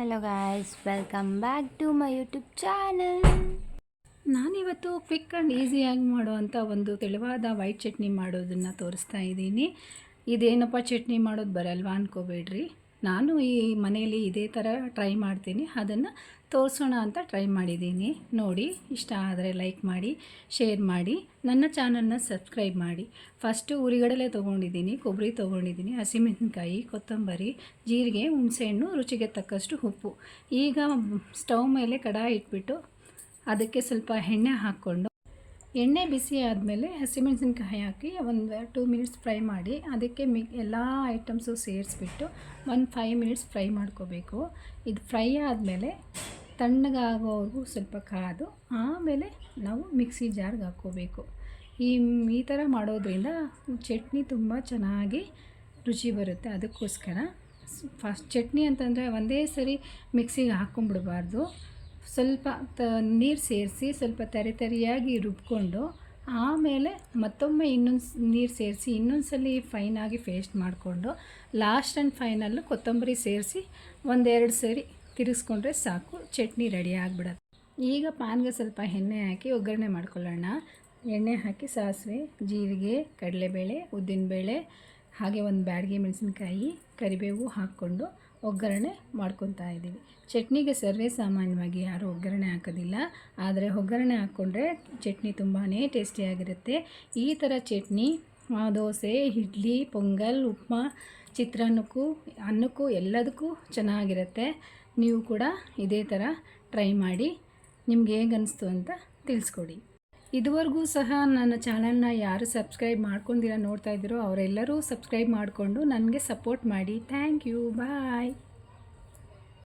Hello guys, welcome back to my YouTube channel. ನಾನಿವತ್ತು quick and ಈಸಿಯಾಗಿ ಮಾಡುವಂಥ ಒಂದು ತೆಳುವಾದ ವೈಟ್ ಚಟ್ನಿ ಮಾಡೋದನ್ನು ತೋರಿಸ್ತಾ ಇದ್ದೀನಿ. ಇದೇನಪ್ಪ ಚಟ್ನಿ ಮಾಡೋದು ಬರಲ್ವಾ ಅಂದ್ಕೋಬೇಡ್ರಿ. ನಾನು ಈ ಮನೆಯಲ್ಲಿ ಇದೇ ಥರ ಟ್ರೈ ಮಾಡ್ತೀನಿ, ಅದನ್ನು ತೋರಿಸೋಣ ಅಂತ ಟ್ರೈ ಮಾಡಿದ್ದೀನಿ. ನೋಡಿ, ಇಷ್ಟ ಆದರೆ ಲೈಕ್ ಮಾಡಿ, ಶೇರ್ ಮಾಡಿ, ನನ್ನ ಚಾನಲ್ನ ಸಬ್ಸ್ಕ್ರೈಬ್ ಮಾಡಿ. ಫಸ್ಟು ಉರಿಗಡಲೆ ತೊಗೊಂಡಿದ್ದೀನಿ, ಕೊಬ್ಬರಿ ತೊಗೊಂಡಿದ್ದೀನಿ, ಹಸಿಮೆಣಸಿನ್ಕಾಯಿ, ಕೊತ್ತಂಬರಿ, ಜೀರಿಗೆ, ಹುಣಸೆಹಣ್ಣು, ರುಚಿಗೆ ತಕ್ಕಷ್ಟು ಉಪ್ಪು. ಈಗ ಸ್ಟವ್ ಮೇಲೆ ಕಡಾಯಿ ಇಟ್ಬಿಟ್ಟು ಅದಕ್ಕೆ ಸ್ವಲ್ಪ ಎಣ್ಣೆ ಹಾಕ್ಕೊಂಡು, ಎಣ್ಣೆ ಬಿಸಿ ಆದಮೇಲೆ ಹಸಿಮೆಣಸಿನ್ಕಾಯಿ ಹಾಕಿ ಒಂದು 2 ಮಿನಿಟ್ಸ್ ಫ್ರೈ ಮಾಡಿ, ಅದಕ್ಕೆ ಎಲ್ಲ ಐಟಮ್ಸು ಸೇರಿಸ್ಬಿಟ್ಟು ಒಂದು 5 ಮಿನಿಟ್ಸ್ ಫ್ರೈ ಮಾಡ್ಕೋಬೇಕು. ಇದು ಫ್ರೈ ಆದಮೇಲೆ ತಣ್ಣಗಾಗೋವರೆಗೂ ಸ್ವಲ್ಪ ಕಾದು ಆಮೇಲೆ ನಾವು ಮಿಕ್ಸಿ ಜಾರ್ಗೆ ಹಾಕ್ಕೋಬೇಕು. ಈ ಥರ ಮಾಡೋದ್ರಿಂದ ಚಟ್ನಿ ತುಂಬ ಚೆನ್ನಾಗಿ ರುಚಿ ಬರುತ್ತೆ. ಅದಕ್ಕೋಸ್ಕರ ಫಸ್ಟ್ ಚಟ್ನಿ ಅಂತಂದರೆ ಒಂದೇ ಸರಿ ಮಿಕ್ಸಿಗೆ ಹಾಕ್ಕೊಂಬಿಡ್ಬಾರ್ದು. ಸ್ವಲ್ಪ ನೀರು ಸೇರಿಸಿ ಸ್ವಲ್ಪ ತರಿಯಾಗಿ ರುಬ್ಕೊಂಡು ಆಮೇಲೆ ಮತ್ತೊಮ್ಮೆ ಇನ್ನೊಂದು ನೀರು ಸೇರಿಸಿ ಇನ್ನೊಂದ್ಸಲಿ ಫೈನಾಗಿ ಪೇಸ್ಟ್ ಮಾಡಿಕೊಂಡು ಲಾಸ್ಟ್ ಆ್ಯಂಡ್ ಫೈನಲ್ಲು ಕೊತ್ತಂಬರಿ ಸೇರಿಸಿ 1-2 ಸರಿ ತಿರುಗಿಸ್ಕೊಂಡ್ರೆ ಸಾಕು, ಚಟ್ನಿ ರೆಡಿ ಆಗಿಬಿಡತ್ತೆ. ಈಗ ಪ್ಯಾನ್ಗೆ ಸ್ವಲ್ಪ ಎಣ್ಣೆ ಹಾಕಿ ಒಗ್ಗರಣೆ ಮಾಡ್ಕೊಳ್ಳೋಣ. ಎಣ್ಣೆ ಹಾಕಿ ಸಾಸಿವೆ, ಜೀರಿಗೆ, ಕಡಲೆಬೇಳೆ, ಉದ್ದಿನಬೇಳೆ, ಹಾಗೆ ಒಂದು ಬ್ಯಾಡಗಿ ಮೆಣಸಿನ್ಕಾಯಿ, ಕರಿಬೇವು ಹಾಕ್ಕೊಂಡು ಒಗ್ಗರಣೆ ಮಾಡ್ಕೊತಾ ಇದ್ದೀವಿ. ಚಟ್ನಿಗೆ ಸರ್ವೇ ಸಾಮಾನ್ಯವಾಗಿ ಯಾರೂ ಒಗ್ಗರಣೆ ಹಾಕೋದಿಲ್ಲ, ಆದರೆ ಒಗ್ಗರಣೆ ಹಾಕ್ಕೊಂಡ್ರೆ ಚಟ್ನಿ ತುಂಬಾ ಟೇಸ್ಟಿಯಾಗಿರುತ್ತೆ. ಈ ಥರ ಚಟ್ನಿ ದೋಸೆ, ಇಡ್ಲಿ, ಪೊಂಗಲ್, ಉಪ್ಮಾ, ಚಿತ್ರಾನ್ನಕ್ಕೂ, ಅನ್ನಕ್ಕೂ ಎಲ್ಲದಕ್ಕೂ ಚೆನ್ನಾಗಿರುತ್ತೆ. ನೀವು ಕೂಡ ಇದೇ ಥರ ಟ್ರೈ ಮಾಡಿ, ನಿಮ್ಗೆ ಹೇಗೆ ಅನಿಸ್ತು ಅಂತ ತಿಳಿಸ್ಕೊಡಿ. ಇದುವರೆಗೂ ಸಹ ನನ್ನ ಚಾನಲ್ನ ಯಾರು ಸಬ್ಸ್ಕ್ರೈಬ್ ಮಾಡ್ಕೊಂಡಿರೋ ನೋಡ್ತಾ ಇದ್ದೀರೋ ಅವರೆಲ್ಲರೂ ಸಬ್ಸ್ಕ್ರೈಬ್ ಮಾಡಿಕೊಂಡು ನನಗೆ ಸಪೋರ್ಟ್ ಮಾಡಿ. Thank you, bye.